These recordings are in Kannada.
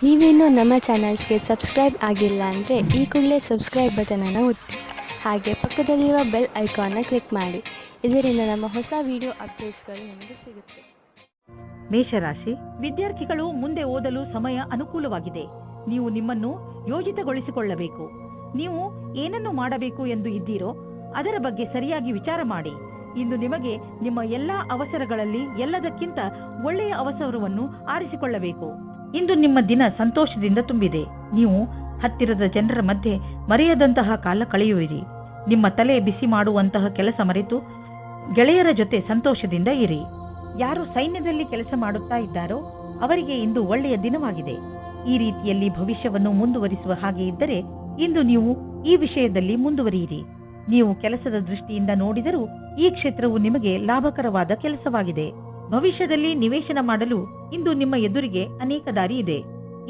ನೀವೇನೂ ನಮ್ಮ ಚಾನಲ್ಸ್ಗೆ ಸಬ್ಸ್ಕ್ರೈಬ್ ಆಗಿಲ್ಲ ಅಂದರೆ ಈ ಕೂಡಲೇ ಸಬ್ಸ್ಕ್ರೈಬ್ ಬಟನನ್ನು ಒತ್ತಿ ಹಾಗೆ ಪಕ್ಕದಲ್ಲಿರುವ ಬೆಲ್ ಐಕಾನ್ನ ಕ್ಲಿಕ್ ಮಾಡಿ. ಇದರಿಂದ ನಮ್ಮ ಹೊಸ ವಿಡಿಯೋ ಅಪ್ಡೇಟ್ಸ್ಗಳು ನಿಮಗೆ ಸಿಗುತ್ತೆ. ಮೇಷರಾಶಿ, ವಿದ್ಯಾರ್ಥಿಗಳು ಮುಂದೆ ಓದಲು ಸಮಯ ಅನುಕೂಲವಾಗಿದೆ. ನೀವು ನಿಮ್ಮನ್ನು ಯೋಜಿತಗೊಳಿಸಿಕೊಳ್ಳಬೇಕು. ನೀವು ಏನನ್ನು ಮಾಡಬೇಕು ಎಂದು ಇದ್ದೀರೋ ಅದರ ಬಗ್ಗೆ ಸರಿಯಾಗಿ ವಿಚಾರ ಮಾಡಿ. ಇಂದು ನಿಮಗೆ ನಿಮ್ಮ ಎಲ್ಲಾ ಅವಸರಗಳಲ್ಲಿ ಎಲ್ಲದಕ್ಕಿಂತ ಒಳ್ಳೆಯ ಅವಸರವನ್ನು ಆರಿಸಿಕೊಳ್ಳಬೇಕು. ಇಂದು ನಿಮ್ಮ ದಿನ ಸಂತೋಷದಿಂದ ತುಂಬಿದೆ. ನೀವು ಹತ್ತಿರದ ಜನರ ಮಧ್ಯೆ ಮರೆಯದಂತಹ ಕಾಲ ಕಳೆಯುವಿರಿ. ನಿಮ್ಮ ತಲೆ ಬಿಸಿ ಮಾಡುವಂತಹ ಕೆಲಸ ಮರೆತು ಗೆಳೆಯರ ಜೊತೆ ಸಂತೋಷದಿಂದ ಇರಿ. ಯಾರು ಸೈನ್ಯದಲ್ಲಿ ಕೆಲಸ ಮಾಡುತ್ತಾ ಇದ್ದಾರೋ ಅವರಿಗೆ ಇಂದು ಒಳ್ಳೆಯ ದಿನವಾಗಿದೆ. ಈ ರೀತಿಯಲ್ಲಿ ಭವಿಷ್ಯವನ್ನು ಮುಂದುವರಿಸುವ ಹಾಗೆ ಇದ್ದರೆ ಇಂದು ನೀವು ಈ ವಿಷಯದಲ್ಲಿ ಮುಂದುವರಿಯಿರಿ. ನೀವು ಕೆಲಸದ ದೃಷ್ಟಿಯಿಂದ ನೋಡಿದರೂ ಈ ಕ್ಷೇತ್ರವು ನಿಮಗೆ ಲಾಭಕರವಾದ ಕೆಲಸವಾಗಿದೆ. ಭವಿಷ್ಯದಲ್ಲಿ ನಿವೇಶನ ಮಾಡಲು ಇಂದು ನಿಮ್ಮ ಎದುರಿಗೆ ಅನೇಕ ದಾರಿ ಇದೆ.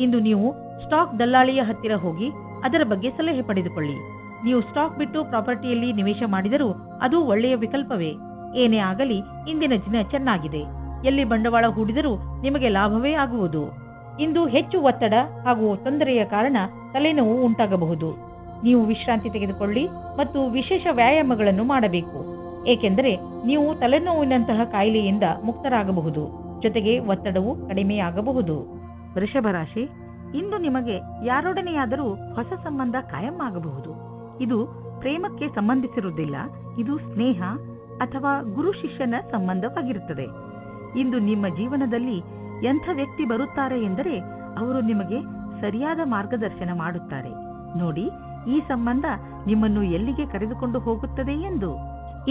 ಇಂದು ನೀವು ಸ್ಟಾಕ್ ದಲ್ಲಾಳಿಯ ಹತ್ತಿರ ಹೋಗಿ ಅದರ ಬಗ್ಗೆ ಸಲಹೆ ಪಡೆದುಕೊಳ್ಳಿ. ನೀವು ಸ್ಟಾಕ್ ಬಿಟ್ಟು ಪ್ರಾಪರ್ಟಿಯಲ್ಲಿ ನಿವೇಶ ಮಾಡಿದರೂ ಅದು ಒಳ್ಳೆಯ ವಿಕಲ್ಪವೇ. ಏನೇ ಆಗಲಿ ಇಂದಿನ ದಿನ ಚೆನ್ನಾಗಿದೆ. ಎಲ್ಲಿ ಬಂಡವಾಳ ಹೂಡಿದರೂ ನಿಮಗೆ ಲಾಭವೇ ಆಗುವುದು. ಇಂದು ಹೆಚ್ಚು ಒತ್ತಡ ಹಾಗೂ ತೊಂದರೆಯ ಕಾರಣ ತಲೆನೋವು ಉಂಟಾಗಬಹುದು. ನೀವು ವಿಶ್ರಾಂತಿ ತೆಗೆದುಕೊಳ್ಳಿ ಮತ್ತು ವಿಶೇಷ ವ್ಯಾಯಾಮಗಳನ್ನು ಮಾಡಬೇಕು. ಏಕೆಂದರೆ ನೀವು ತಲೆನೋವಿನಂತಹ ಕಾಯಿಲೆಯಿಂದ ಮುಕ್ತರಾಗಬಹುದು. ಜೊತೆಗೆ ಒತ್ತಡವು ಕಡಿಮೆಯಾಗಬಹುದು. ವೃಷಭ ರಾಶಿ, ಇಂದು ನಿಮಗೆ ಯಾರೊಡನೆಯಾದರೂ ಹೊಸ ಸಂಬಂಧ ಕಾಯಂ ಆಗಬಹುದು. ಇದು ಪ್ರೇಮಕ್ಕೆ ಸಂಬಂಧಿಸಿರುವುದಿಲ್ಲ. ಇದು ಸ್ನೇಹ ಅಥವಾ ಗುರು ಶಿಷ್ಯನ ಸಂಬಂಧವಾಗಿರುತ್ತದೆ. ಇಂದು ನಿಮ್ಮ ಜೀವನದಲ್ಲಿ ಎಂಥ ವ್ಯಕ್ತಿ ಬರುತ್ತಾರೆ ಎಂದರೆ ಅವರು ನಿಮಗೆ ಸರಿಯಾದ ಮಾರ್ಗದರ್ಶನ ಮಾಡುತ್ತಾರೆ. ನೋಡಿ, ಈ ಸಂಬಂಧ ನಿಮ್ಮನ್ನು ಎಲ್ಲಿಗೆ ಕರೆದುಕೊಂಡು ಹೋಗುತ್ತದೆ ಎಂದು.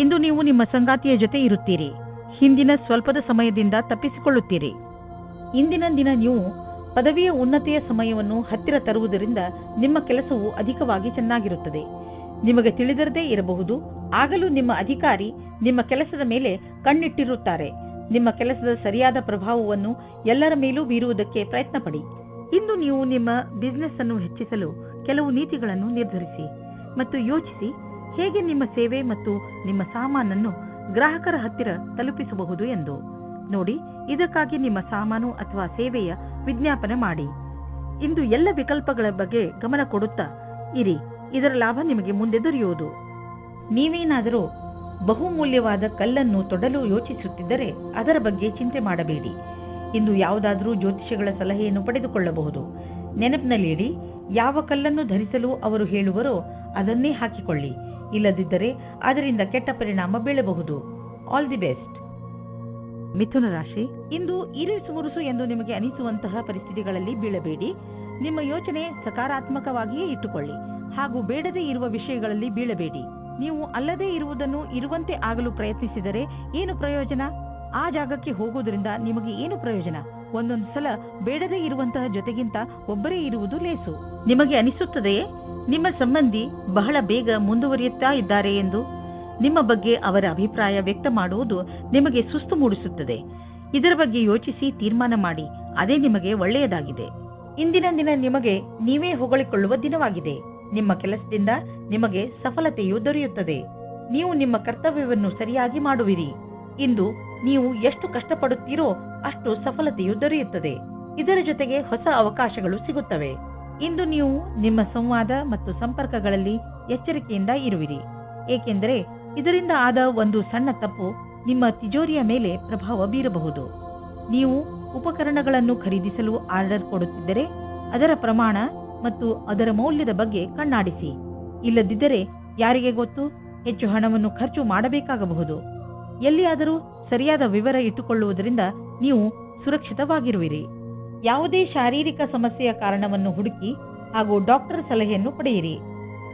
ಇಂದು ನೀವು ನಿಮ್ಮ ಸಂಗಾತಿಯ ಜೊತೆ ಇರುತ್ತೀರಿ. ಹಿಂದಿನ ಸ್ವಲ್ಪದ ಸಮಯದಿಂದ ತಪ್ಪಿಸಿಕೊಳ್ಳುತ್ತೀರಿ. ಇಂದಿನ ದಿನ ನೀವು ಪದವಿಯ ಉನ್ನತಿಯ ಸಮಯವನ್ನು ಹತ್ತಿರ ತರುವುದರಿಂದ ನಿಮ್ಮ ಕೆಲಸವು ಅಧಿಕವಾಗಿ ಚೆನ್ನಾಗಿರುತ್ತದೆ. ನಿಮಗೆ ತಿಳಿದಿರದೇ ಇರಬಹುದು, ಆಗಲೂ ನಿಮ್ಮ ಅಧಿಕಾರಿ ನಿಮ್ಮ ಕೆಲಸದ ಮೇಲೆ ಕಣ್ಣಿಟ್ಟಿರುತ್ತಾರೆ. ನಿಮ್ಮ ಕೆಲಸದ ಸರಿಯಾದ ಪ್ರಭಾವವನ್ನು ಎಲ್ಲರ ಮೇಲೂ ಬೀರುವುದಕ್ಕೆ ಪ್ರಯತ್ನ ಪಡಿ. ಇಂದು ನೀವು ನಿಮ್ಮ ಬಿಸಿನೆಸ್ ಅನ್ನು ಹೆಚ್ಚಿಸಲು ಕೆಲವು ನೀತಿಗಳನ್ನು ನಿರ್ಧರಿಸಿ ಮತ್ತು ಯೋಚಿಸಿ ಹೇಗೆ ನಿಮ್ಮ ಸೇವೆ ಮತ್ತು ನಿಮ್ಮ ಸಾಮಾನನ್ನು ಗ್ರಾಹಕರ ಹತ್ತಿರ ತಲುಪಿಸಬಹುದು ಎಂದು. ನೋಡಿ, ಇದಕ್ಕಾಗಿ ನಿಮ್ಮ ಸಾಮಾನು ಅಥವಾ ಸೇವೆಯ ವಿಜ್ಞಾಪನೆ ಮಾಡಿ. ಇಂದು ಎಲ್ಲ ವಿಕಲ್ಪಗಳ ಬಗ್ಗೆ ಗಮನ ಕೊಡುತ್ತಾ ಇರಿ. ಇದರ ಲಾಭ ನಿಮಗೆ ಮುಂದೆ ದೊರೆಯುವುದು. ನೀವೇನಾದರೂ ಬಹುಮೂಲ್ಯವಾದ ಕಲ್ಲನ್ನು ತೊಡಲು ಯೋಚಿಸುತ್ತಿದ್ದರೆ ಅದರ ಬಗ್ಗೆ ಚಿಂತೆ ಮಾಡಬೇಡಿ. ಇಂದು ಯಾವುದಾದರೂ ಜ್ಯೋತಿಷಿಗಳ ಸಲಹೆಯನ್ನು ಪಡೆದುಕೊಳ್ಳಬಹುದು. ನೆನಪಿನಲ್ಲಿಡಿ, ಯಾವ ಕಲ್ಲನ್ನು ಧರಿಸಲು ಅವರು ಹೇಳುವರೋ ಅದನ್ನೇ ಹಾಕಿಕೊಳ್ಳಿ. ಇಲ್ಲದಿದ್ದರೆ ಅದರಿಂದ ಕೆಟ್ಟ ಪರಿಣಾಮ ಬೀಳಬಹುದು. All the best. ಮಿಥುನ ರಾಶಿ, ಇಂದು ಇರಿಸು ಮುರುಸು ಎಂದು ನಿಮಗೆ ಅನಿಸುವಂತಹ ಪರಿಸ್ಥಿತಿಗಳಲ್ಲಿ ಬೀಳಬೇಡಿ. ನಿಮ್ಮ ಯೋಚನೆ ಸಕಾರಾತ್ಮಕವಾಗಿಯೇ ಇಟ್ಟುಕೊಳ್ಳಿ ಹಾಗೂ ಬೇಡದೇ ಇರುವ ವಿಷಯಗಳಲ್ಲಿ ಬೀಳಬೇಡಿ. ನೀವು ಅಲ್ಲದೇ ಇರುವುದನ್ನು ಇರುವಂತೆ ಆಗಲು ಪ್ರಯತ್ನಿಸಿದರೆ ಏನು ಪ್ರಯೋಜನ? ಆ ಜಾಗಕ್ಕೆ ಹೋಗುವುದರಿಂದ ನಿಮಗೆ ಏನು ಪ್ರಯೋಜನ? ಒಂದೊಂದು ಸಲ ಬೇಡದೇ ಇರುವಂತಹ ಜೊತೆಗಿಂತ ಒಬ್ಬರೇ ಇರುವುದು ಲೇಸು. ನಿಮಗೆ ಅನಿಸುತ್ತದೆಯೇ ನಿಮ್ಮ ಸಂಬಂಧಿ ಬಹಳ ಬೇಗ ಮುಂದುವರಿಯುತ್ತಾ ಇದ್ದಾರೆ ಎಂದು? ನಿಮ್ಮ ಬಗ್ಗೆ ಅವರ ಅಭಿಪ್ರಾಯ ವ್ಯಕ್ತ ಮಾಡುವುದು ನಿಮಗೆ ಸುಸ್ತು ಮೂಡಿಸುತ್ತದೆ. ಇದರ ಬಗ್ಗೆ ಯೋಚಿಸಿ ತೀರ್ಮಾನ ಮಾಡಿ. ಅದೇ ನಿಮಗೆ ಒಳ್ಳೆಯದಾಗಿದೆ. ಇಂದಿನ ದಿನ ನಿಮಗೆ ನೀವೇ ಹೊಗಳಿಕೊಳ್ಳುವ ದಿನವಾಗಿದೆ. ನಿಮ್ಮ ಕೆಲಸದಿಂದ ನಿಮಗೆ ಸಫಲತೆಯು ದೊರೆಯುತ್ತದೆ. ನೀವು ನಿಮ್ಮ ಕರ್ತವ್ಯವನ್ನು ಸರಿಯಾಗಿ ಮಾಡುವಿರಿ. ಇಂದು ನೀವು ಎಷ್ಟು ಕಷ್ಟಪಡುತ್ತೀರೋ ಅಷ್ಟು ಸಫಲತೆಯು ದೊರೆಯುತ್ತದೆ. ಇದರ ಜೊತೆಗೆ ಹೊಸ ಅವಕಾಶಗಳು ಸಿಗುತ್ತವೆ. ಇಂದು ನೀವು ನಿಮ್ಮ ಸಂವಾದ ಮತ್ತು ಸಂಪರ್ಕಗಳಲ್ಲಿ ಎಚ್ಚರಿಕೆಯಿಂದ ಇರುವಿರಿ. ಏಕೆಂದರೆ ಇದರಿಂದ ಆದ ಒಂದು ಸಣ್ಣ ತಪ್ಪು ನಿಮ್ಮ ತಿಜೋರಿಯ ಮೇಲೆ ಪ್ರಭಾವ ಬೀರಬಹುದು. ನೀವು ಉಪಕರಣಗಳನ್ನು ಖರೀದಿಸಲು ಆರ್ಡರ್ ಕೊಡುತ್ತಿದ್ದರೆ ಅದರ ಪ್ರಮಾಣ ಮತ್ತು ಅದರ ಮೌಲ್ಯದ ಬಗ್ಗೆ ಕಣ್ಣಾಡಿಸಿ. ಇಲ್ಲದಿದ್ದರೆ ಯಾರಿಗೆ ಗೊತ್ತು, ಹೆಚ್ಚು ಹಣವನ್ನು ಖರ್ಚು ಮಾಡಬೇಕಾಗಬಹುದು. ಎಲ್ಲಿಯಾದರೂ ಸರಿಯಾದ ವಿವರ ಇಟ್ಟುಕೊಳ್ಳುವುದರಿಂದ ನೀವು ಸುರಕ್ಷಿತವಾಗಿರುವಿರಿ. ಯಾವುದೇ ಶಾರೀರಿಕ ಸಮಸ್ಯೆಯ ಕಾರಣವನ್ನು ಹುಡುಕಿ ಹಾಗೂ ಡಾಕ್ಟರ್ ಸಲಹೆಯನ್ನು ಪಡೆಯಿರಿ.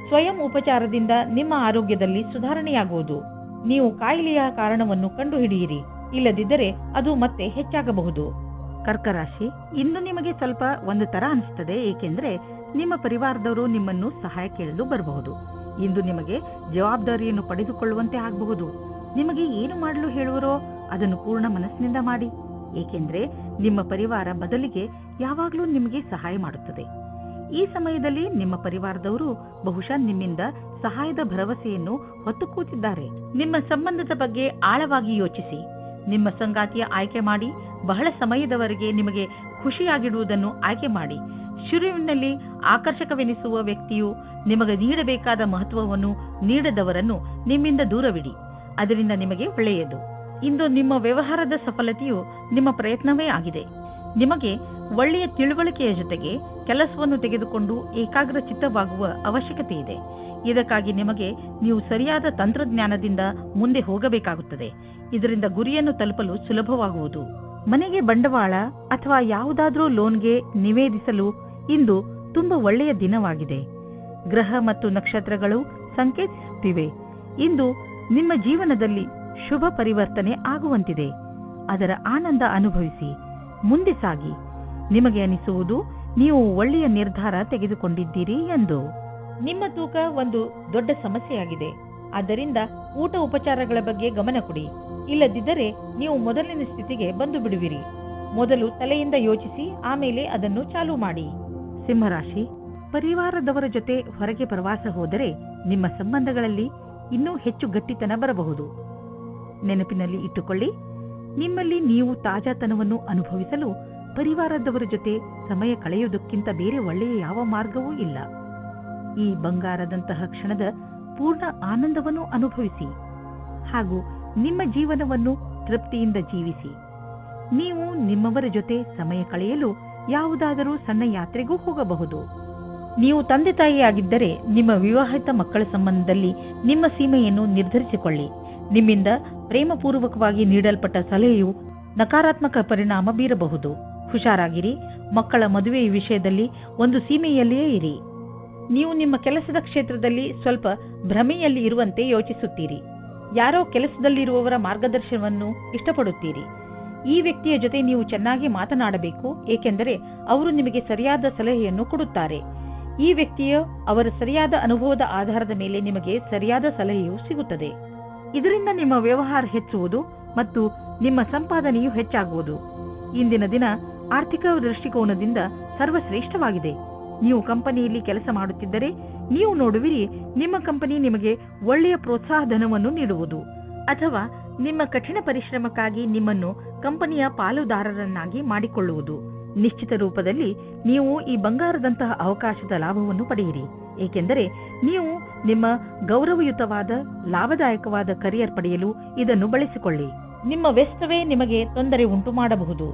ಸ್ವಯಂ ಉಪಚಾರದಿಂದ ನಿಮ್ಮ ಆರೋಗ್ಯದಲ್ಲಿ ಸುಧಾರಣೆಯಾಗುವುದು. ನೀವು ಕಾಯಿಲೆಯ ಕಾರಣವನ್ನು ಕಂಡುಹಿಡಿಯಿರಿ. ಇಲ್ಲದಿದ್ದರೆ ಅದು ಮತ್ತೆ ಹೆಚ್ಚಾಗಬಹುದು. ಕರ್ಕರಾಶಿ, ಇಂದು ನಿಮಗೆ ಸ್ವಲ್ಪ ಒಂದು ತರ ಅನಿಸುತ್ತದೆ. ಏಕೆಂದರೆ ನಿಮ್ಮ ಪರಿವಾರದವರು ನಿಮ್ಮನ್ನು ಸಹಾಯ ಕೇಳಲು ಬರಬಹುದು. ಇಂದು ನಿಮಗೆ ಜವಾಬ್ದಾರಿಯನ್ನು ಪಡೆದುಕೊಳ್ಳುವಂತೆ ಆಗಬಹುದು. ನಿಮಗೆ ಏನು ಮಾಡಲು ಹೇಳುವರೋ ಅದನ್ನು ಪೂರ್ಣ ಮನಸ್ಸಿನಿಂದ ಮಾಡಿ. ಏಕೆಂದರೆ ನಿಮ್ಮ ಪರಿವಾರ ಬದಲಿಗೆ ಯಾವಾಗಲೂ ನಿಮಗೆ ಸಹಾಯ ಮಾಡುತ್ತದೆ. ಈ ಸಮಯದಲ್ಲಿ ನಿಮ್ಮ ಪರಿವಾರದವರು ಬಹುಶಃ ನಿಮ್ಮಿಂದ ಸಹಾಯದ ಭರವಸೆಯನ್ನು ಹೊತ್ತು ಕೂತಿದ್ದಾರೆ. ನಿಮ್ಮ ಸಂಬಂಧದ ಬಗ್ಗೆ ಆಳವಾಗಿ ಯೋಚಿಸಿ. ನಿಮ್ಮ ಸಂಗಾತಿಯ ಆಯ್ಕೆ ಮಾಡಿ. ಬಹಳ ಸಮಯದವರೆಗೆ ನಿಮಗೆ ಖುಷಿಯಾಗಿಡುವುದನ್ನು ಆಯ್ಕೆ ಮಾಡಿ. ಶುರುವಿನಲ್ಲಿ ಆಕರ್ಷಕವೆನಿಸುವ ವ್ಯಕ್ತಿಯು ನಿಮಗೆ ನೀಡಬೇಕಾದ ಮಹತ್ವವನ್ನು ನೀಡದವರನ್ನು ನಿಮ್ಮಿಂದ ದೂರವಿಡಿ. ಅದರಿಂದ ನಿಮಗೆ ಒಳ್ಳೆಯದು. ಇಂದು ನಿಮ್ಮ ವ್ಯವಹಾರದ ಸಫಲತೆಯು ನಿಮ್ಮ ಪ್ರಯತ್ನವೇ ಆಗಿದೆ. ನಿಮಗೆ ಒಳ್ಳೆಯ ತಿಳುವಳಿಕೆಯ ಜೊತೆಗೆ ಕೆಲಸವನ್ನು ತೆಗೆದುಕೊಂಡು ಏಕಾಗ್ರ ಚಿತ್ತವಾಗುವ ಅವಶ್ಯಕತೆ ಇದೆ. ಇದಕ್ಕಾಗಿ ನಿಮಗೆ ನೀವು ಸರಿಯಾದ ತಂತ್ರಜ್ಞಾನದಿಂದ ಮುಂದೆ ಹೋಗಬೇಕಾಗುತ್ತದೆ. ಇದರಿಂದ ಗುರಿಯನ್ನು ತಲುಪಲು ಸುಲಭವಾಗುವುದು. ಮನೆಗೆ ಬಂಡವಾಳ ಅಥವಾ ಯಾವುದಾದ್ರೂ ಲೋನ್ಗೆ ನಿವೇದಿಸಲು ಇಂದು ತುಂಬಾ ಒಳ್ಳೆಯ ದಿನವಾಗಿದೆ. ಗ್ರಹ ಮತ್ತು ನಕ್ಷತ್ರಗಳು ಸಂಕೇತಿಸುತ್ತಿವೆ ಇಂದು ನಿಮ್ಮ ಜೀವನದಲ್ಲಿ ಶುಭ ಪರಿವರ್ತನೆ ಆಗುವಂತಿದೆ. ಅದರ ಆನಂದ ಅನುಭವಿಸಿ ಮುಂದೆ ಸಾಗಿ. ನಿಮಗೆ ಅನಿಸುವುದು ನೀವು ಒಳ್ಳೆಯ ನಿರ್ಧಾರ ತೆಗೆದುಕೊಂಡಿದ್ದೀರಿ ಎಂದು. ನಿಮ್ಮ ತೂಕ ಒಂದು ದೊಡ್ಡ ಸಮಸ್ಯೆಯಾಗಿದೆ. ಆದ್ದರಿಂದ ಊಟ ಉಪಚಾರಗಳ ಬಗ್ಗೆ ಗಮನ ಕೊಡಿ. ಇಲ್ಲದಿದ್ದರೆ ನೀವು ಮೊದಲಿನ ಸ್ಥಿತಿಗೆ ಬಂದು ಬಿಡುವಿರಿ. ಮೊದಲು ತಲೆಯಿಂದ ಯೋಚಿಸಿ, ಆಮೇಲೆ ಅದನ್ನು ಚಾಲೂ ಮಾಡಿ. ಸಿಂಹರಾಶಿ, ಪರಿವಾರದವರ ಜೊತೆ ಹೊರಗೆ ಪ್ರವಾಸ ಹೋದರೆ ನಿಮ್ಮ ಸಂಬಂಧಗಳಲ್ಲಿ ಇನ್ನೂ ಹೆಚ್ಚು ಗಟ್ಟಿತನ ಬರಬಹುದು. ನೆನಪಿನಲ್ಲಿ ಇಟ್ಟುಕೊಳ್ಳಿ, ನಿಮ್ಮಲ್ಲಿ ನೀವು ತಾಜಾತನವನ್ನು ಅನುಭವಿಸಲು ಪರಿವಾರದವರ ಜೊತೆ ಸಮಯ ಕಳೆಯುವುದಕ್ಕಿಂತ ಬೇರೆ ಒಳ್ಳೆಯ ಯಾವ ಮಾರ್ಗವೂ ಇಲ್ಲ. ಈ ಬಂಗಾರದಂತಹ ಕ್ಷಣದ ಪೂರ್ಣ ಆನಂದವನ್ನು ಅನುಭವಿಸಿ ಹಾಗೂ ನಿಮ್ಮ ಜೀವನವನ್ನು ತೃಪ್ತಿಯಿಂದ ಜೀವಿಸಿ. ನೀವು ನಿಮ್ಮವರ ಜೊತೆ ಸಮಯ ಕಳೆಯಲು ಯಾವುದಾದರೂ ಸಣ್ಣ ಯಾತ್ರೆಗೂ ಹೋಗಬಹುದು. ನೀವು ತಂದೆ ತಾಯಿಯಾಗಿದ್ದರೆ ನಿಮ್ಮ ವಿವಾಹಿತ ಮಕ್ಕಳ ಸಂಬಂಧದಲ್ಲಿ ನಿಮ್ಮ ಸೀಮೆಯನ್ನು ನಿರ್ಧರಿಸಿಕೊಳ್ಳಿ. ನಿಮ್ಮಿಂದ ಪ್ರೇಮಪೂರ್ವಕವಾಗಿ ನೀಡಲ್ಪಟ್ಟ ಸಲಹೆಯು ನಕಾರಾತ್ಮಕ ಪರಿಣಾಮ ಬೀರಬಹುದು. ಹುಷಾರಾಗಿರಿ. ಮಕ್ಕಳ ಮದುವೆಯ ವಿಷಯದಲ್ಲಿ ಒಂದು ಸೀಮೆಯಲ್ಲಿಯೇ ಇರಿ. ನೀವು ನಿಮ್ಮ ಕೆಲಸದ ಕ್ಷೇತ್ರದಲ್ಲಿ ಸ್ವಲ್ಪ ಭ್ರಮೆಯಲ್ಲಿ ಇರುವಂತೆ ಯೋಚಿಸುತ್ತೀರಿ. ಯಾರೋ ಕೆಲಸದಲ್ಲಿರುವವರ ಮಾರ್ಗದರ್ಶನವನ್ನು ಇಷ್ಟಪಡುತ್ತೀರಿ. ಈ ವ್ಯಕ್ತಿಯ ಜೊತೆ ನೀವು ಚೆನ್ನಾಗಿ ಮಾತನಾಡಬೇಕು, ಏಕೆಂದರೆ ಅವರು ನಿಮಗೆ ಸರಿಯಾದ ಸಲಹೆಯನ್ನು ಕೊಡುತ್ತಾರೆ. ಈ ವ್ಯಕ್ತಿಯು ಅವರ ಸರಿಯಾದ ಅನುಭವದ ಆಧಾರದ ಮೇಲೆ ನಿಮಗೆ ಸರಿಯಾದ ಸಲಹೆಯು ಸಿಗುತ್ತದೆ. ಇದರಿಂದ ನಿಮ್ಮ ವ್ಯವಹಾರ ಹೆಚ್ಚುವುದು ಮತ್ತು ನಿಮ್ಮ ಸಂಪಾದನೆಯು ಹೆಚ್ಚಾಗುವುದು. ಇಂದಿನ ದಿನ ಆರ್ಥಿಕ ದೃಷ್ಟಿಕೋನದಿಂದ ಸರ್ವಶ್ರೇಷ್ಠವಾಗಿದೆ. ನೀವು ಕಂಪನಿಯಲ್ಲಿ ಕೆಲಸ ಮಾಡುತ್ತಿದ್ದರೆ ನೀವು ನೋಡುವಿರಿ, ನಿಮ್ಮ ಕಂಪನಿ ನಿಮಗೆ ಒಳ್ಳೆಯ ಪ್ರೋತ್ಸಾಹಧನವನ್ನು ನೀಡುವುದು ಅಥವಾ ನಿಮ್ಮ ಕಠಿಣ ಪರಿಶ್ರಮಕ್ಕಾಗಿ ನಿಮ್ಮನ್ನು ಕಂಪನಿಯ ಪಾಲುದಾರರನ್ನಾಗಿ ಮಾಡಿಕೊಳ್ಳುವುದು. ನಿಶ್ಚಿತ ರೂಪದಲ್ಲಿ ನೀವು ಈ ಬಂಗಾರದಂತಹ ಅವಕಾಶದ ಲಾಭವನ್ನು ಪಡೆಯಿರಿ, ಏಕೆಂದರೆ ನೀವು ನಿಮ್ಮ ಗೌರವಯುತವಾದ ಲಾಭದಾಯಕವಾದ ಕರಿಯರ್ ಪಡೆಯಲು ಇದನ್ನು ಬಳಸಿಕೊಳ್ಳಿ. ನಿಮ್ಮ ವ್ಯಸ್ತವೇ ನಿಮಗೆ ತೊಂದರೆ ಉಂಟು ಮಾಡಬಹುದು.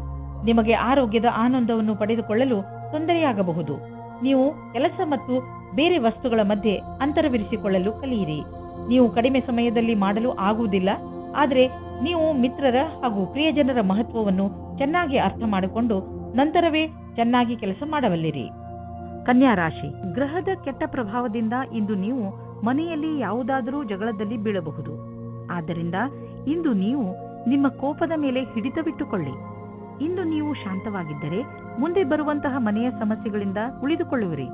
ನಿಮಗೆ ಆರೋಗ್ಯದ ಆನಂದವನ್ನು ಪಡೆದುಕೊಳ್ಳಲು ತೊಂದರೆಯಾಗಬಹುದು. ನೀವು ಕೆಲಸ ಮತ್ತು ಬೇರೆ ವಸ್ತುಗಳ ಮಧ್ಯೆ ಅಂತರವಿರಿಸಿಕೊಳ್ಳಲು ಕಲಿಯಿರಿ. ನೀವು ಕಡಿಮೆ ಸಮಯದಲ್ಲಿ ಮಾಡಲು ಆಗುವುದಿಲ್ಲ, ಆದರೆ ನೀವು ಮಿತ್ರರ ಹಾಗೂ ಪ್ರಿಯಜನರ ಮಹತ್ವವನ್ನು ಚೆನ್ನಾಗಿ ಅರ್ಥ ಮಾಡಿಕೊಂಡು ನಂತರವೇ ಚೆನ್ನಾಗಿ ಕೆಲಸ ಮಾಡಬಲ್ಲಿರಿ. ಕನ್ಯಾ ರಾಶಿ, ಗ್ರಹದ ಕೆಟ್ಟ ಪ್ರಭಾವದಿಂದ ಇಂದು ನೀವು ಮನೆಯಲ್ಲಿ ಯಾವುದಾದರೂ ಜಗಳದಲ್ಲಿ ಬೀಳಬಹುದು. ಆದ್ದರಿಂದ ಇಂದು ನೀವು ನಿಮ್ಮ ಕೋಪದ ಮೇಲೆ ಹಿಡಿತವಿಟ್ಟುಕೊಳ್ಳಿ. ಇಂದು ನೀವು ಶಾಂತವಾಗಿದ್ದರೆ ಮುಂದೆ ಬರುವಂತಹ ಮನೆಯ ಸಮಸ್ಯೆಗಳಿಂದ ಉಳಿದುಕೊಳ್ಳುವಿರಿ.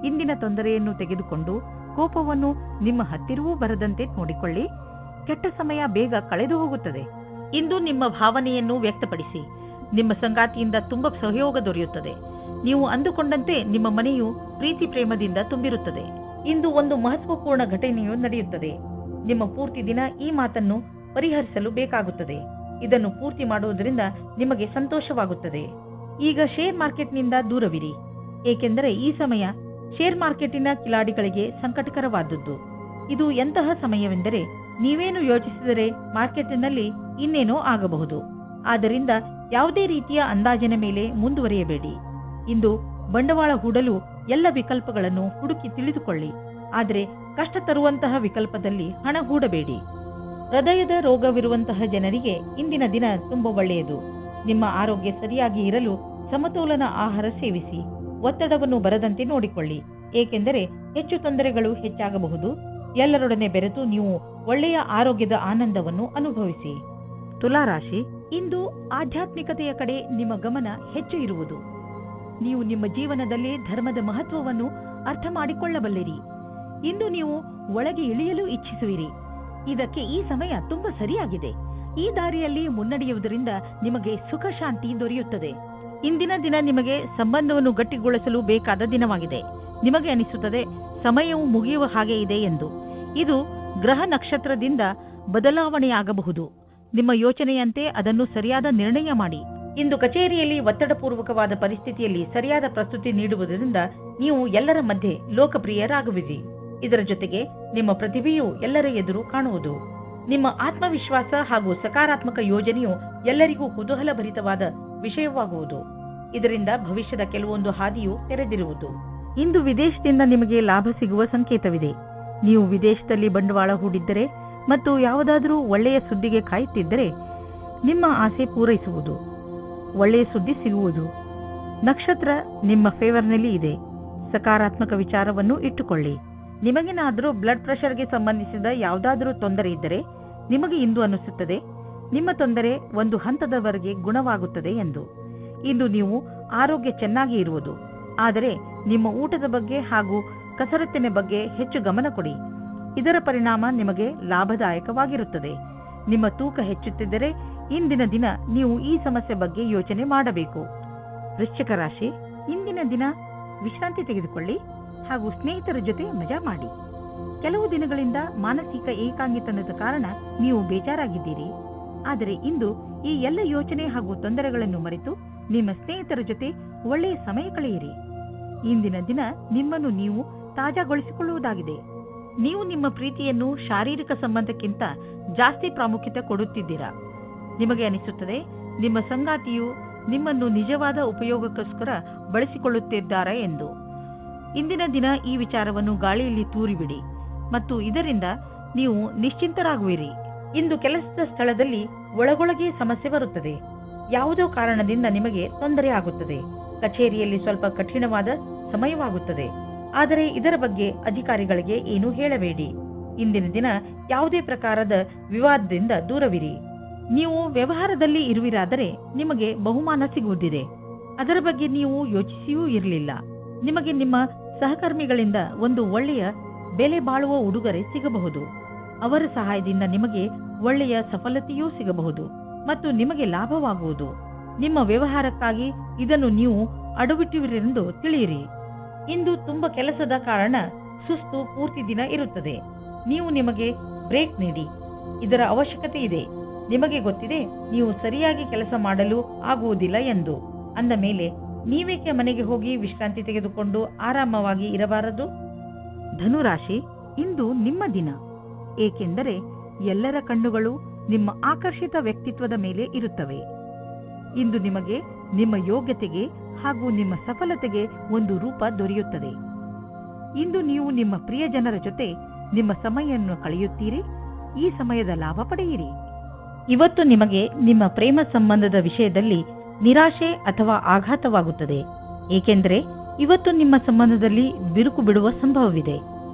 ಇಂದಿನ ತೊಂದರೆಯನ್ನು ತೆಗೆದುಕೊಂಡು ಕೋಪವನ್ನು ನಿಮ್ಮ ಹತ್ತಿರವೂ ಬರದಂತೆ ನೋಡಿಕೊಳ್ಳಿ. ಕೆಟ್ಟ ಸಮಯ ಬೇಗ ಕಳೆದು ಹೋಗುತ್ತದೆ. ಇಂದು ನಿಮ್ಮ ಭಾವನೆಯನ್ನು ವ್ಯಕ್ತಪಡಿಸಿ. ನಿಮ್ಮ ಸಂಗಾತಿಯಿಂದ ತುಂಬಾ ಸಹಯೋಗ ದೊರೆಯುತ್ತದೆ. ನೀವು ಅಂದುಕೊಂಡಂತೆ ನಿಮ್ಮ ಮನೆಯು ಪ್ರೀತಿ ಪ್ರೇಮದಿಂದ ತುಂಬಿರುತ್ತದೆ. ಇಂದು ಒಂದು ಮಹತ್ವಪೂರ್ಣ ಘಟನೆಯು ನಡೆಯುತ್ತದೆ. ನಿಮ್ಮ ಪೂರ್ತಿ ದಿನ ಈ ಮಾತನ್ನು ಪರಿಹರಿಸಲು ಬೇಕಾಗುತ್ತದೆ. ಇದನ್ನು ಪೂರ್ತಿ ಮಾಡುವುದರಿಂದ ನಿಮಗೆ ಸಂತೋಷವಾಗುತ್ತದೆ. ಈಗ ಶೇರ್ ಮಾರ್ಕೆಟ್ನಿಂದ ದೂರವಿರಿ, ಏಕೆಂದರೆ ಈ ಸಮಯ ಶೇರ್ ಮಾರ್ಕೆಟಿನ ಕಿಲಾಡಿಗಳಿಗೆ ಸಂಕಟಕರವಾದದ್ದು. ಇದು ಎಂತಹ ಸಮಯವೆಂದರೆ ನೀವೇನು ಯೋಚಿಸಿದರೆ ಮಾರ್ಕೆಟಿನಲ್ಲಿ ಇನ್ನೇನೋ ಆಗಬಹುದು. ಆದ್ದರಿಂದ ಯಾವುದೇ ರೀತಿಯ ಅಂದಾಜಿನ ಮೇಲೆ ಮುಂದುವರಿಯಬೇಡಿ. ಇಂದು ಬಂಡವಾಳ ಹೂಡಲು ಎಲ್ಲ ವಿಕಲ್ಪಗಳನ್ನು ಹುಡುಕಿ ತಿಳಿದುಕೊಳ್ಳಿ, ಆದರೆ ಕಷ್ಟ ತರುವಂತಹ ವಿಕಲ್ಪದಲ್ಲಿ ಹಣ ಹೂಡಬೇಡಿ. ಹೃದಯದ ರೋಗವಿರುವಂತಹ ಜನರಿಗೆ ಇಂದಿನ ದಿನ ತುಂಬಾ ಒಳ್ಳೆಯದು. ನಿಮ್ಮ ಆರೋಗ್ಯ ಸರಿಯಾಗಿ ಇರಲು ಸಮತೋಲನ ಆಹಾರ ಸೇವಿಸಿ. ಒತ್ತಡವನ್ನು ಬರದಂತೆ ನೋಡಿಕೊಳ್ಳಿ, ಏಕೆಂದರೆ ಹೆಚ್ಚು ತೊಂದರೆಗಳು ಹೆಚ್ಚಾಗಬಹುದು. ಎಲ್ಲರೊಡನೆ ಬೆರೆತು ನೀವು ಒಳ್ಳೆಯ ಆರೋಗ್ಯದ ಆನಂದವನ್ನು ಅನುಭವಿಸಿ. ತುಲಾರಾಶಿ, ಇಂದು ಆಧ್ಯಾತ್ಮಿಕತೆಯ ಕಡೆ ನಿಮ್ಮ ಗಮನ ಹೆಚ್ಚು ಇರುವುದು. ನೀವು ನಿಮ್ಮ ಜೀವನದಲ್ಲಿ ಧರ್ಮದ ಮಹತ್ವವನ್ನು ಅರ್ಥ ಮಾಡಿಕೊಳ್ಳಬಲ್ಲಿರಿ. ಇಂದು ನೀವು ಒಳಗೆ ಇಳಿಯಲು ಇಚ್ಛಿಸುವಿರಿ. ಇದಕ್ಕೆ ಈ ಸಮಯ ತುಂಬಾ ಸರಿಯಾಗಿದೆ. ಈ ದಾರಿಯಲ್ಲಿ ಮುನ್ನಡೆಯುವುದರಿಂದ ನಿಮಗೆ ಸುಖ ಶಾಂತಿ ದೊರೆಯುತ್ತದೆ. ಇಂದಿನ ದಿನ ನಿಮಗೆ ಸಂಬಂಧವನ್ನು ಗಟ್ಟಿಗೊಳಿಸಲು ಬೇಕಾದ ದಿನವಾಗಿದೆ. ನಿಮಗೆ ಅನಿಸುತ್ತದೆ ಸಮಯವು ಮುಗಿಯುವ ಹಾಗೆ ಇದೆ ಎಂದು. ಇದು ಗ್ರಹ ನಕ್ಷತ್ರದಿಂದ ಬದಲಾವಣೆಯಾಗಬಹುದು. ನಿಮ್ಮ ಯೋಚನೆಯಂತೆ ಅದನ್ನು ಸರಿಯಾದ ನಿರ್ಣಯ ಮಾಡಿ. ಇಂದು ಕಚೇರಿಯಲ್ಲಿ ಒತ್ತಡಪೂರ್ವಕವಾದ ಪರಿಸ್ಥಿತಿಯಲ್ಲಿ ಸರಿಯಾದ ಪ್ರಸ್ತುತಿ ನೀಡುವುದರಿಂದ ನೀವು ಎಲ್ಲರ ಮಧ್ಯೆ ಲೋಕಪ್ರಿಯರಾಗುವಿರಿ. ಇದರ ಜೊತೆಗೆ ನಿಮ್ಮ ಪ್ರತಿಭೆಯು ಎಲ್ಲರ ಎದುರು ಕಾಣುವುದು. ನಿಮ್ಮ ಆತ್ಮವಿಶ್ವಾಸ ಹಾಗೂ ಸಕಾರಾತ್ಮಕ ಯೋಜನೆಯು ಎಲ್ಲರಿಗೂ ಕುತೂಹಲಭರಿತವಾದ ವಿಷಯವಾಗುವುದು. ಇದರಿಂದ ಭವಿಷ್ಯದ ಕೆಲವೊಂದು ಹಾದಿಯು ತೆರೆದಿರುವುದು. ಇಂದು ವಿದೇಶದಿಂದ ನಿಮಗೆ ಲಾಭ ಸಿಗುವ ಸಂಕೇತವಿದೆ. ನೀವು ವಿದೇಶದಲ್ಲಿ ಬಂಡವಾಳ ಹೂಡಿದ್ದರೆ ಮತ್ತು ಯಾವುದಾದರೂ ಒಳ್ಳೆಯ ಸುದ್ದಿಗೆ ಕಾಯುತ್ತಿದ್ದರೆ ನಿಮ್ಮ ಆಸೆ ಪೂರೈಸುವುದು. ಒಳ್ಳೆಯ ಸುದ್ದಿ ಸಿಗುವುದು. ನಕ್ಷತ್ರ ನಿಮ್ಮ ಫೇವರ್ನಲ್ಲಿ ಇದೆ. ಸಕಾರಾತ್ಮಕ ವಿಚಾರವನ್ನು ಇಟ್ಟುಕೊಳ್ಳಿ. ನಿಮಗೇನಾದರೂ ಬ್ಲಡ್ ಪ್ರೆಷರ್ಗೆ ಸಂಬಂಧಿಸಿದ ಯಾವುದಾದರೂ ತೊಂದರೆ ಇದ್ದರೆ ನಿಮಗೆ ಇಂದು ಅನಿಸುತ್ತದೆ ನಿಮ್ಮ ತೊಂದರೆ ಒಂದು ಹಂತದವರೆಗೆ ಗುಣವಾಗುತ್ತದೆ ಎಂದು. ಇಂದು ನೀವು ಆರೋಗ್ಯ ಚೆನ್ನಾಗಿ ಇರುವುದು. ಆದರೆ ನಿಮ್ಮ ಊಟದ ಬಗ್ಗೆ ಹಾಗೂ ಕಸರತ್ತಿನ ಬಗ್ಗೆ ಹೆಚ್ಚು ಗಮನ ಕೊಡಿ. ಇದರ ಪರಿಣಾಮ ನಿಮಗೆ ಲಾಭದಾಯಕವಾಗಿರುತ್ತದೆ. ನಿಮ್ಮ ತೂಕ ಹೆಚ್ಚುತ್ತಿದ್ದರೆ ಇಂದಿನ ದಿನ ನೀವು ಈ ಸಮಸ್ಯೆ ಬಗ್ಗೆ ಯೋಚನೆ ಮಾಡಬೇಕು. ವೃಶ್ಚಿಕ ರಾಶಿ, ಇಂದಿನ ದಿನ ವಿಶ್ರಾಂತಿ ತೆಗೆದುಕೊಳ್ಳಿ ಹಾಗೂ ಸ್ನೇಹಿತರ ಜೊತೆ ಮಜಾ ಮಾಡಿ. ಕೆಲವು ದಿನಗಳಿಂದ ಮಾನಸಿಕ ಏಕಾಂಗಿತನದ ಕಾರಣ ನೀವು ಬೇಜಾರಾಗಿದ್ದೀರಿ. ಆದರೆ ಇಂದು ಈ ಎಲ್ಲ ಯೋಚನೆ ಹಾಗೂ ತೊಂದರೆಗಳನ್ನು ಮರೆತು ನಿಮ್ಮ ಸ್ನೇಹಿತರ ಜೊತೆ ಒಳ್ಳೆಯ ಸಮಯ ಕಳೆಯಿರಿ. ಇಂದಿನ ದಿನ ನಿಮ್ಮನ್ನು ನೀವು ತಾಜಾಗೊಳಿಸಿಕೊಳ್ಳುವುದಾಗಿದೆ. ನೀವು ನಿಮ್ಮ ಪ್ರೀತಿಯನ್ನು ಶಾರೀರಿಕ ಸಂಬಂಧಕ್ಕಿಂತ ಜಾಸ್ತಿ ಪ್ರಾಮುಖ್ಯತೆ ಕೊಡುತ್ತಿದ್ದೀರಾ. ನಿಮಗೆ ಅನಿಸುತ್ತದೆ ನಿಮ್ಮ ಸಂಗಾತಿಯು ನಿಮ್ಮನ್ನು ನಿಜವಾದ ಉಪಯೋಗಕ್ಕೋಸ್ಕರ ಬಳಸಿಕೊಳ್ಳುತ್ತಿದ್ದಾರೆ ಎಂದು. ಇಂದಿನ ದಿನ ಈ ವಿಚಾರವನ್ನು ಗಾಳಿಯಲ್ಲಿ ತೂರಿಬಿಡಿ ಮತ್ತು ಇದರಿಂದ ನೀವು ನಿಶ್ಚಿಂತರಾಗುವಿರಿ. ಇಂದು ಕೆಲಸದ ಸ್ಥಳದಲ್ಲಿ ಒಳಗೊಳಗೆ ಸಮಸ್ಯೆ ಬರುತ್ತದೆ. ಯಾವುದೋ ಕಾರಣದಿಂದ ನಿಮಗೆ ತೊಂದರೆ ಆಗುತ್ತದೆ. ಕಚೇರಿಯಲ್ಲಿ ಸ್ವಲ್ಪ ಕಠಿಣವಾದ ಸಮಯವಾಗುತ್ತದೆ. ಆದರೆ ಇದರ ಬಗ್ಗೆ ಅಧಿಕಾರಿಗಳಿಗೆ ಏನೂ ಹೇಳಬೇಡಿ. ಇಂದಿನ ದಿನ ಯಾವುದೇ ಪ್ರಕಾರದ ವಿವಾದದಿಂದ ದೂರವಿರಿ. ನೀವು ವ್ಯವಹಾರದಲ್ಲಿ ಇರುವಿರಾದರೆ ನಿಮಗೆ ಬಹುಮಾನ ಸಿಗುವುದಿದೆ. ಅದರ ಬಗ್ಗೆ ನೀವು ಯೋಚಿಸಿಯೂ ಇರಲಿಲ್ಲ. ನಿಮಗೆ ನಿಮ್ಮ ಸಹಕರ್ಮಿಗಳಿಂದ ಒಂದು ಒಳ್ಳೆಯ ಬೆಲೆ ಬಾಳುವ ಉಡುಗೊರೆ ಸಿಗಬಹುದು. ಅವರ ಸಹಾಯದಿಂದ ನಿಮಗೆ ಒಳ್ಳೆಯ ಸಫಲತೆಯೂ ಸಿಗಬಹುದು ಮತ್ತು ನಿಮಗೆ ಲಾಭವಾಗುವುದು. ನಿಮ್ಮ ವ್ಯವಹಾರಕ್ಕಾಗಿ ಇದನ್ನು ನೀವು ಅಡವಿಟ್ಟುವಿರೆಂದು ತಿಳಿಯಿರಿ. ಇಂದು ತುಂಬಾ ಕೆಲಸದ ಕಾರಣ ಸುಸ್ತು ಪೂರ್ತಿ ದಿನ ಇರುತ್ತದೆ. ನೀವು ನಿಮಗೆ ಬ್ರೇಕ್ ನೀಡಿ. ಇದರ ಅವಶ್ಯಕತೆ ಇದೆ. ನಿಮಗೆ ಗೊತ್ತಿದೆ ನೀವು ಸರಿಯಾಗಿ ಕೆಲಸ ಮಾಡಲು ಆಗುವುದಿಲ್ಲ ಎಂದು. ಅಂದ ಮೇಲೆ ನೀವೇಕೆ ಮನೆಗೆ ಹೋಗಿ ವಿಶ್ರಾಂತಿ ತೆಗೆದುಕೊಂಡು ಆರಾಮವಾಗಿ ಇರಬಾರದು? ಧನುರಾಶಿ, ಇಂದು ನಿಮ್ಮ ದಿನ. ಏಕೆಂದರೆ ಎಲ್ಲರ ಕಣ್ಣುಗಳು ನಿಮ್ಮ ಆಕರ್ಷಿತ ವ್ಯಕ್ತಿತ್ವದ ಮೇಲೆ ಇರುತ್ತವೆ. ಇಂದು ನಿಮಗೆ ನಿಮ್ಮ ಯೋಗ್ಯತೆಗೆ ಹಾಗೂ ನಿಮ್ಮ ಸಫಲತೆಗೆ ಒಂದು ರೂಪ ದೊರೆಯುತ್ತದೆ. ಇಂದು ನೀವು ನಿಮ್ಮ ಪ್ರಿಯ ಜನರ ಜೊತೆ ನಿಮ್ಮ ಸಮಯವನ್ನು ಕಳೆಯುತ್ತೀರಿ. ಈ ಸಮಯದ ಲಾಭ ಪಡೆಯಿರಿ. ಇವತ್ತು ನಿಮಗೆ ನಿಮ್ಮ ಪ್ರೇಮ ಸಂಬಂಧದ ವಿಷಯದಲ್ಲಿ ನಿರಾಶೆ ಅಥವಾ ಆಘಾತವಾಗುತ್ತದೆ. ಏಕೆಂದರೆ ಇವತ್ತು ನಿಮ್ಮ ಸಂಬಂಧದಲ್ಲಿ ಬಿರುಕು ಬಿಡುವ ಸಂಭವವಿದೆ.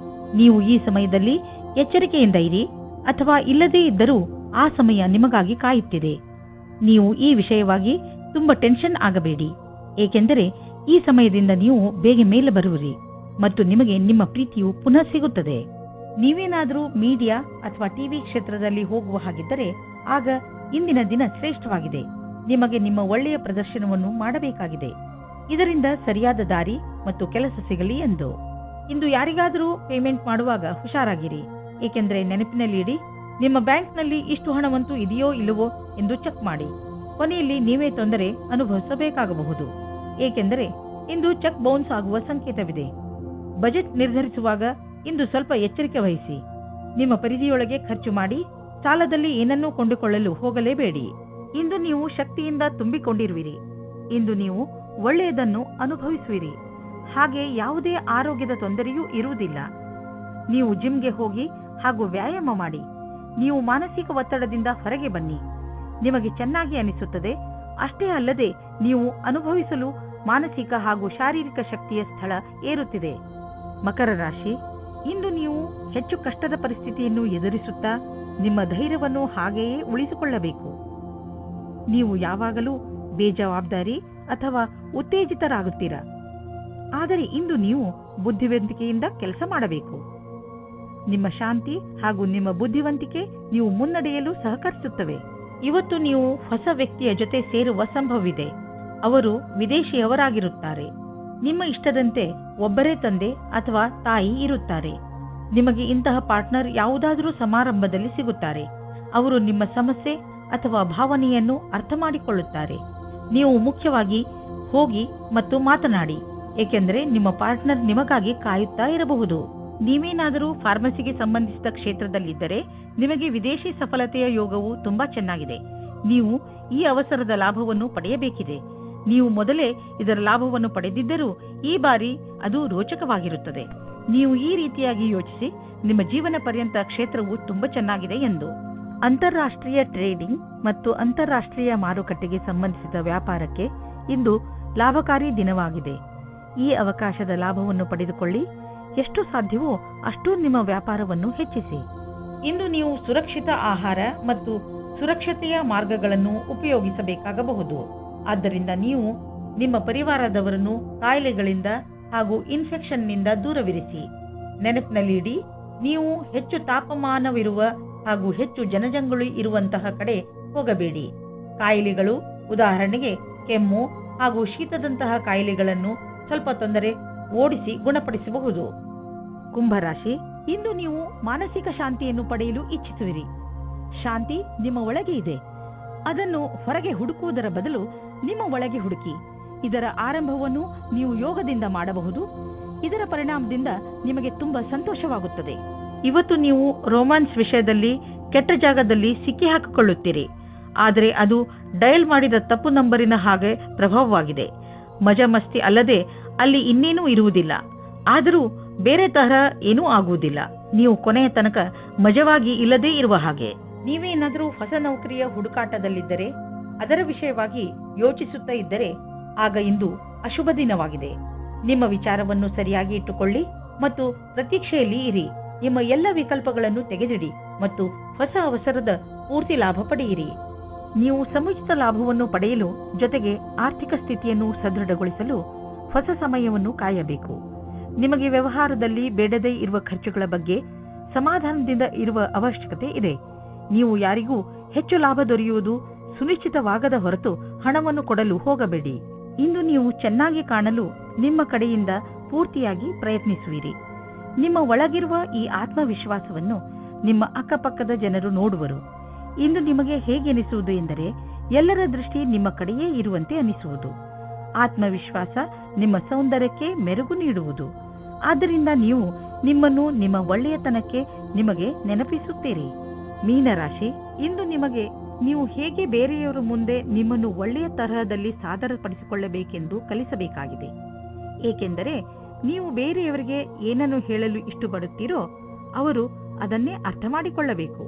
ನೀವು ಈ ಸಮಯದಲ್ಲಿ ಎಚ್ಚರಿಕೆಯಿಂದ ಇರಿ, ಅಥವಾ ಇಲ್ಲದೇ ಇದ್ದರೂ ಆ ಸಮಯ ನಿಮಗಾಗಿ ಕಾಯುತ್ತಿದೆ. ನೀವು ಈ ವಿಷಯವಾಗಿ ತುಂಬಾ ಟೆನ್ಷನ್ ಆಗಬೇಡಿ. ಏಕೆಂದರೆ ಈ ಸಮಯದಿಂದ ನೀವು ಬೇಗ ಮೇಲೆ ಬರುವಿರಿ ಮತ್ತು ನಿಮಗೆ ನಿಮ್ಮ ಪ್ರೀತಿಯು ಪುನಃ ಸಿಗುತ್ತದೆ. ನೀವೇನಾದರೂ ಮೀಡಿಯಾ ಅಥವಾ ಟಿವಿ ಕ್ಷೇತ್ರದಲ್ಲಿ ಹೋಗುವ ಹಾಗಿದ್ದರೆ ಆಗ ಇಂದಿನ ದಿನ ಶ್ರೇಷ್ಠವಾಗಿದೆ. ನಿಮಗೆ ನಿಮ್ಮ ಒಳ್ಳೆಯ ಪ್ರದರ್ಶನವನ್ನು ಮಾಡಬೇಕಾಗಿದೆ. ಇದರಿಂದ ಸರಿಯಾದ ದಾರಿ ಮತ್ತು ಕೆಲಸ ಸಿಗಲಿ ಎಂದು. ಇಂದು ಯಾರಿಗಾದರೂ ಪೇಮೆಂಟ್ ಮಾಡುವಾಗ ಹುಷಾರಾಗಿರಿ. ಏಕೆಂದರೆ ನೆನಪಿನಲ್ಲಿ ಇಡಿ, ನಿಮ್ಮ ಬ್ಯಾಂಕ್ನಲ್ಲಿ ಇಷ್ಟು ಹಣವಂತೂ ಇದೆಯೋ ಇಲ್ಲವೋ ಎಂದು ಚೆಕ್ ಮಾಡಿ. ಕೊನೆಯಲ್ಲಿ ನೀವೇ ತೊಂದರೆ ಅನುಭವಿಸಬೇಕಾಗಬಹುದು. ಏಕೆಂದರೆ ಇಂದು ಚೆಕ್ ಬೌನ್ಸ್ ಆಗುವ ಸಂಕೇತವಿದೆ. ಬಜೆಟ್ ನಿರ್ಧರಿಸುವಾಗ ಇಂದು ಸ್ವಲ್ಪ ಎಚ್ಚರಿಕೆ ವಹಿಸಿ. ನಿಮ್ಮ ಪರಿಧಿಯೊಳಗೆ ಖರ್ಚು ಮಾಡಿ. ಸಾಲದಲ್ಲಿ ಏನನ್ನೂ ಕೊಂಡುಕೊಳ್ಳಲು ಹೋಗಲೇಬೇಡಿ. ಇಂದು ನೀವು ಶಕ್ತಿಯಿಂದ ತುಂಬಿಕೊಂಡಿರುವಿರಿ. ಇಂದು ನೀವು ಒಳ್ಳೆಯದನ್ನು ಅನುಭವಿಸುವಿರಿ. ಹಾಗೆ ಯಾವುದೇ ಆರೋಗ್ಯದ ತೊಂದರೆಯೂ ಇರುವುದಿಲ್ಲ. ನೀವು ಜಿಮ್ಗೆ ಹೋಗಿ ಹಾಗೂ ವ್ಯಾಯಾಮ ಮಾಡಿ. ನೀವು ಮಾನಸಿಕ ಒತ್ತಡದಿಂದ ಹೊರಗೆ ಬನ್ನಿ. ನಿಮಗೆ ಚೆನ್ನಾಗಿ ಅನಿಸುತ್ತದೆ. ಅಷ್ಟೇ ಅಲ್ಲದೆ ನೀವು ಅನುಭವಿಸಲು ಮಾನಸಿಕ ಹಾಗೂ ಶಾರೀರಿಕ ಶಕ್ತಿಯ ಸ್ಥಳ ಏರುತ್ತಿದೆ. ಮಕರ ರಾಶಿ, ಇಂದು ನೀವು ಹೆಚ್ಚು ಕಷ್ಟದ ಪರಿಸ್ಥಿತಿಯನ್ನು ಎದುರಿಸುತ್ತಾ ನಿಮ್ಮ ಧೈರ್ಯವನ್ನು ಹಾಗೆಯೇ ಉಳಿಸಿಕೊಳ್ಳಬೇಕು. ನೀವು ಯಾವಾಗಲೂ ಬೇಜವಾಬ್ದಾರಿ ಅಥವಾ ಉತ್ತೇಜಿತರಾಗುತ್ತೀರಾ. ಆದರೆ ಇಂದು ನೀವು ಬುದ್ಧಿವಂತಿಕೆಯಿಂದ ಕೆಲಸ ಮಾಡಬೇಕು. ನಿಮ್ಮ ಶಾಂತಿ ಹಾಗೂ ನಿಮ್ಮ ಬುದ್ಧಿವಂತಿಕೆ ನೀವು ಮುನ್ನಡೆಯಲು ಸಹಕರಿಸುತ್ತವೆ. ಇವತ್ತು ನೀವು ಹೊಸ ವ್ಯಕ್ತಿಯ ಜೊತೆ ಸೇರುವ ಸಂಭವವಿದೆ. ಅವರು ವಿದೇಶಿಯವರಾಗಿರುತ್ತಾರೆ. ನಿಮ್ಮ ಇಷ್ಟದಂತೆ ಒಬ್ಬರೇ ತಂದೆ ಅಥವಾ ತಾಯಿ ಇರುತ್ತಾರೆ. ನಿಮಗೆ ಇಂತಹ ಪಾರ್ಟ್ನರ್ ಯಾವುದಾದರೂ ಸಮಾರಂಭದಲ್ಲಿ ಸಿಗುತ್ತಾರೆ. ಅವರು ನಿಮ್ಮ ಸಮಸ್ಯೆ ಅಥವಾ ಭಾವನೆಯನ್ನು ಅರ್ಥ ಮಾಡಿಕೊಳ್ಳುತ್ತಾರೆ ನೀವು ಮುಖ್ಯವಾಗಿ ಹೋಗಿ ಮತ್ತು ಮಾತನಾಡಿ, ಏಕೆಂದರೆ ನಿಮ್ಮ ಪಾರ್ಟ್ನರ್ ನಿಮಗಾಗಿ ಕಾಯುತ್ತಾ ಇರಬಹುದು. ನೀವೇನಾದರೂ ಫಾರ್ಮಸಿಗೆ ಸಂಬಂಧಿಸಿದ ಕ್ಷೇತ್ರದಲ್ಲಿದ್ದರೆ ನಿಮಗೆ ವಿದೇಶಿ ಸಫಲತೆಯ ಯೋಗವು ತುಂಬಾ ಚೆನ್ನಾಗಿದೆ. ನೀವು ಈ ಅವಸರದ ಲಾಭವನ್ನು ಪಡೆಯಬೇಕಿದೆ. ನೀವು ಮೊದಲೇ ಇದರ ಲಾಭವನ್ನು ಪಡೆದಿದ್ದರೂ ಈ ಬಾರಿ ಅದು ರೋಚಕವಾಗಿರುತ್ತದೆ. ನೀವು ಈ ರೀತಿಯಾಗಿ ಯೋಚಿಸಿ, ನಿಮ್ಮ ಜೀವನ ಪರ್ಯಂತ ಕ್ಷೇತ್ರವು ತುಂಬಾ ಚೆನ್ನಾಗಿದೆ ಎಂದು. ಅಂತಾರಾಷ್ಟ್ರೀಯ ಟ್ರೇಡಿಂಗ್ ಮತ್ತು ಅಂತಾರಾಷ್ಟ್ರೀಯ ಮಾರುಕಟ್ಟೆಗೆ ಸಂಬಂಧಿಸಿದ ವ್ಯಾಪಾರಕ್ಕೆ ಇಂದು ಲಾಭಕಾರಿ ದಿನವಾಗಿದೆ. ಈ ಅವಕಾಶದ ಲಾಭವನ್ನು ಪಡೆದುಕೊಳ್ಳಿ. ಎಷ್ಟು ಸಾಧ್ಯವೋ ಅಷ್ಟು ನಿಮ್ಮ ವ್ಯಾಪಾರವನ್ನು ಹೆಚ್ಚಿಸಿ. ಇಂದು ನೀವು ಸುರಕ್ಷಿತ ಆಹಾರ ಮತ್ತು ಸುರಕ್ಷತೆಯ ಮಾರ್ಗಗಳನ್ನು ಉಪಯೋಗಿಸಬೇಕಾಗಬಹುದು. ಆದ್ದರಿಂದ ನೀವು ನಿಮ್ಮ ಪರಿವಾರದವರನ್ನು ಕಾಯಿಲೆಗಳಿಂದ ಹಾಗೂ ಇನ್ಫೆಕ್ಷನ್ನಿಂದ ದೂರವಿರಿಸಿ. ನೆನಪಿನಲ್ಲಿಡಿ, ನೀವು ಹೆಚ್ಚು ತಾಪಮಾನವಿರುವ ಹಾಗೂ ಹೆಚ್ಚು ಜನಜಂಗುಳಿ ಇರುವಂತಹ ಕಡೆ ಹೋಗಬೇಡಿ. ಕಾಯಿಲೆಗಳು, ಉದಾಹರಣೆಗೆ ಕೆಮ್ಮು ಹಾಗೂ ಶೀತದಂತಹ ಕಾಯಿಲೆಗಳನ್ನು ಸ್ವಲ್ಪ ತೊಂದರೆ ಓಡಿಸಿ ಗುಣಪಡಿಸಬಹುದು. ಕುಂಭರಾಶಿ, ಇಂದು ನೀವು ಮಾನಸಿಕ ಶಾಂತಿಯನ್ನು ಪಡೆಯಲು ಇಚ್ಛಿಸುವಿರಿ. ಶಾಂತಿ ನಿಮ್ಮ ಒಳಗೆ ಇದೆ. ಅದನ್ನು ಹೊರಗೆ ಹುಡುಕುವುದರ ಬದಲು ನಿಮ್ಮ ಒಳಗೆ ಹುಡುಕಿ. ಇದರ ಆರಂಭವನ್ನು ನೀವು ಯೋಗದಿಂದ ಮಾಡಬಹುದು. ಇದರ ಪರಿಣಾಮದಿಂದ ನಿಮಗೆ ತುಂಬಾ ಸಂತೋಷವಾಗುತ್ತದೆ. ಇವತ್ತು ನೀವು ರೋಮಾನ್ಸ್ ವಿಷಯದಲ್ಲಿ ಕೆಟ್ಟ ಜಾಗದಲ್ಲಿ ಸಿಕ್ಕಿ ಹಾಕಿಕೊಳ್ಳುತ್ತೀರಿ. ಆದರೆ ಅದು ಡಯಲ್ ಮಾಡಿದ ತಪ್ಪು ನಂಬರಿನ ಹಾಗೆ ಪ್ರಭಾವವಾಗಿದೆ. ಮಜಾ ಮಸ್ತಿ ಅಲ್ಲದೆ ಅಲ್ಲಿ ಇನ್ನೇನೂ ಇರುವುದಿಲ್ಲ. ಆದರೂ ಬೇರೆ ತರಹ ಏನೂ ಆಗುವುದಿಲ್ಲ. ನೀವು ಕೊನೆಯ ತನಕ ಮಜವಾಗಿ ಇಲ್ಲದೇ ಇರುವ ಹಾಗೆ. ನೀವೇನಾದರೂ ಹೊಸ ನೌಕರಿಯ ಹುಡುಕಾಟದಲ್ಲಿದ್ದರೆ, ಅದರ ವಿಷಯವಾಗಿ ಯೋಚಿಸುತ್ತಾ ಇದ್ದರೆ, ಆಗ ಇಂದು ಅಶುಭ ದಿನವಾಗಿದೆ. ನಿಮ್ಮ ವಿಚಾರವನ್ನು ಸರಿಯಾಗಿ ಇಟ್ಟುಕೊಳ್ಳಿ ಮತ್ತು ಪ್ರತೀಕ್ಷೆಯಲ್ಲಿ ಇರಿ. ನಿಮ್ಮ ಎಲ್ಲ ವಿಕಲ್ಪಗಳನ್ನು ತೆಗೆದಿಡಿ ಮತ್ತು ಹೊಸ ಅವಸರದ ಪೂರ್ತಿ ಲಾಭ ಪಡೆಯಿರಿ. ನೀವು ಸಮುಚಿತ ಲಾಭವನ್ನು ಪಡೆಯಲು ಜೊತೆಗೆ ಆರ್ಥಿಕ ಸ್ಥಿತಿಯನ್ನು ಸದೃಢಗೊಳಿಸಲು ಹೊಸ ಸಮಯವನ್ನು ಕಾಯಬೇಕು. ನಿಮಗೆ ವ್ಯವಹಾರದಲ್ಲಿ ಬೇಡದೇ ಇರುವ ಖರ್ಚುಗಳ ಬಗ್ಗೆ ಸಮಾಧಾನದಿಂದ ಇರುವ ಅವಶ್ಯಕತೆ ಇದೆ. ನೀವು ಯಾರಿಗೂ ಹೆಚ್ಚು ಲಾಭ ದೊರೆಯುವುದು ಸುನಿಶ್ಚಿತವಾಗದ ಹೊರತು ಹಣವನ್ನು ಕೊಡಲು ಹೋಗಬೇಡಿ. ಇಂದು ನೀವು ಚೆನ್ನಾಗಿ ಕಾಣಲು ನಿಮ್ಮ ಕಡೆಯಿಂದ ಪೂರ್ತಿಯಾಗಿ ಪ್ರಯತ್ನಿಸುವಿರಿ. ನಿಮ್ಮ ಒಳಗಿರುವ ಈ ಆತ್ಮವಿಶ್ವಾಸವನ್ನು ನಿಮ್ಮ ಅಕ್ಕಪಕ್ಕದ ಜನರು ನೋಡುವರು. ಇಂದು ನಿಮಗೆ ಹೇಗೆನಿಸುವುದು ಎಂದರೆ, ಎಲ್ಲರ ದೃಷ್ಟಿ ನಿಮ್ಮ ಕಡೆಯೇ ಇರುವಂತೆ ಅನಿಸುವುದು. ಆತ್ಮವಿಶ್ವಾಸ ನಿಮ್ಮ ಸೌಂದರ್ಯಕ್ಕೆ ಮೆರುಗು ನೀಡುವುದು. ಆದ್ದರಿಂದ ನೀವು ನಿಮ್ಮನ್ನು ನಿಮ್ಮ ಒಳ್ಳೆಯತನಕ್ಕೆ ನಿಮಗೆ ನೆನಪಿಸುತ್ತೀರಿ. ಮೀನರಾಶಿ, ಇಂದು ನಿಮಗೆ ನೀವು ಹೇಗೆ ಬೇರೆಯವರ ಮುಂದೆ ನಿಮ್ಮನ್ನು ಒಳ್ಳೆಯ ತರಹದಲ್ಲಿ ಸಾದರಪಡಿಸಿಕೊಳ್ಳಬೇಕೆಂದು ಕಲಿಸಬೇಕಾಗಿದೆ. ಏಕೆಂದರೆ ನೀವು ಬೇರೆಯವರಿಗೆ ಏನನ್ನು ಹೇಳಲು ಇಷ್ಟಪಡುತ್ತೀರೋ ಅವರು ಅದನ್ನೇ ಅರ್ಥ ಮಾಡಿಕೊಳ್ಳಬೇಕು.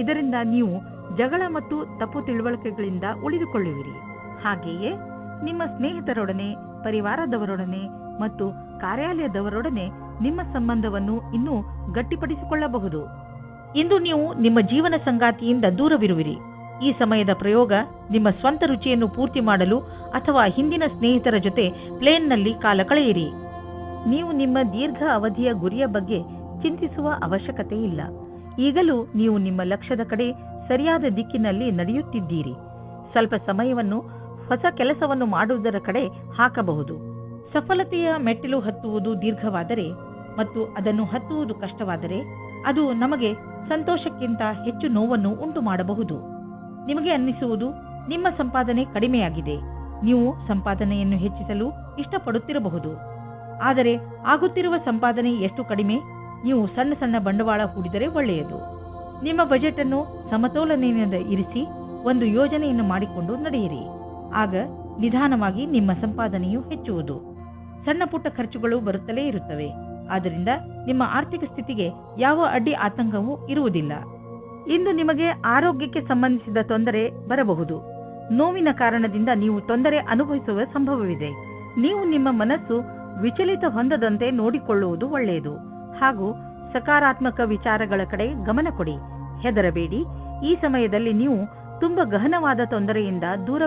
ಇದರಿಂದ ನೀವು ಜಗಳ ಮತ್ತು ತಪ್ಪು ತಿಳುವಳಿಕೆಗಳಿಂದ ಉಳಿದುಕೊಳ್ಳುವಿರಿ. ಹಾಗೆಯೇ ನಿಮ್ಮ ಸ್ನೇಹಿತರೊಡನೆ, ಪರಿವಾರದವರೊಡನೆ ಮತ್ತು ಕಾರ್ಯಾಲಯದವರೊಡನೆ ನಿಮ್ಮ ಸಂಬಂಧವನ್ನು ಇನ್ನೂ ಗಟ್ಟಿಪಡಿಸಿಕೊಳ್ಳಬಹುದು. ಇಂದು ನೀವು ನಿಮ್ಮ ಜೀವನ ಸಂಗಾತಿಯಿಂದ ದೂರವಿರುವಿರಿ. ಈ ಸಮಯದ ಪ್ರಯೋಗ ನಿಮ್ಮ ಸ್ವಂತ ರುಚಿಯನ್ನು ಪೂರ್ತಿ ಮಾಡಲು ಅಥವಾ ಹಿಂದಿನ ಸ್ನೇಹಿತರ ಜೊತೆ ಪ್ಲೇನ್ನಲ್ಲಿ ಕಾಲ ಕಳೆಯಿರಿ. ನೀವು ನಿಮ್ಮ ದೀರ್ಘ ಅವಧಿಯ ಗುರಿಯ ಬಗ್ಗೆ ಚಿಂತಿಸುವ ಅವಶ್ಯಕತೆ ಇಲ್ಲ. ಈಗಲೂ ನೀವು ನಿಮ್ಮ ಲಕ್ಷ್ಯದ ಕಡೆ ಸರಿಯಾದ ದಿಕ್ಕಿನಲ್ಲಿ ನಡೆಯುತ್ತಿದ್ದೀರಿ. ಸ್ವಲ್ಪ ಸಮಯವನ್ನು ಹೊಸ ಕೆಲಸವನ್ನು ಮಾಡುವುದರ ಕಡೆ ಹಾಕಬಹುದು. ಸಫಲತೆಯ ಮೆಟ್ಟಿಲು ಹತ್ತುವುದು ದೀರ್ಘವಾದರೆ ಮತ್ತು ಅದನ್ನು ಹತ್ತುವುದು ಕಷ್ಟವಾದರೆ ಅದು ನಮಗೆ ಸಂತೋಷಕ್ಕಿಂತ ಹೆಚ್ಚು ನೋವನ್ನು ಉಂಟು ಮಾಡಬಹುದು. ನಿಮಗೆ ಅನ್ನಿಸುವುದು ನಿಮ್ಮ ಸಂಪಾದನೆ ಕಡಿಮೆಯಾಗಿದೆ. ನೀವು ಸಂಪಾದನೆಯನ್ನು ಹೆಚ್ಚಿಸಲು ಇಷ್ಟಪಡುತ್ತಿರಬಹುದು. ಆದರೆ ಆಗುತ್ತಿರುವ ಸಂಪಾದನೆ ಎಷ್ಟು ಕಡಿಮೆ? ನೀವು ಸಣ್ಣ ಸಣ್ಣ ಬಂಡವಾಳ ಹೂಡಿದರೆ ಒಳ್ಳೆಯದು. ನಿಮ್ಮ ಬಜೆಟ್ ಅನ್ನು ಸಮತೋಲನೆಯಿಂದ ಇರಿಸಿ ಒಂದು ಯೋಜನೆಯನ್ನು ಮಾಡಿಕೊಂಡು ನಡೆಯಿರಿ. ಆಗ ನಿಧಾನವಾಗಿ ನಿಮ್ಮ ಸಂಪಾದನೆಯು ಹೆಚ್ಚುವುದು. ಸಣ್ಣ ಪುಟ್ಟ ಖರ್ಚುಗಳು ಬರುತ್ತಲೇ ಇರುತ್ತವೆ. ಆದ್ದರಿಂದ ನಿಮ್ಮ ಆರ್ಥಿಕ ಸ್ಥಿತಿಗೆ ಯಾವ ಅಡ್ಡಿ ಆತಂಕವೂ ಇರುವುದಿಲ್ಲ. ಇಂದು ನಿಮಗೆ ಆರೋಗ್ಯಕ್ಕೆ ಸಂಬಂಧಿಸಿದ ತೊಂದರೆ ಬರಬಹುದು. ನೋವಿನ ಕಾರಣದಿಂದ ನೀವು ತೊಂದರೆ ಅನುಭವಿಸುವ ಸಂಭವವಿದೆ. ನೀವು ನಿಮ್ಮ ಮನಸ್ಸು ವಿಚಲಿತ ಹೊಂದದಂತೆ ನೋಡಿಕೊಳ್ಳುವುದು ಒಳ್ಳೆಯದು. ಹಾಗೂ ಸಕಾರಾತ್ಮಕ ವಿಚಾರಗಳ ಕಡೆ ಗಮನ ಕೊಡಿ. ಹೆದರಬೇಡಿ. ಈ ಸಮಯದಲ್ಲಿ ನೀವು ತುಂಬಾ ಗಹನವಾದ ತೊಂದರೆಯಿಂದ ದೂರ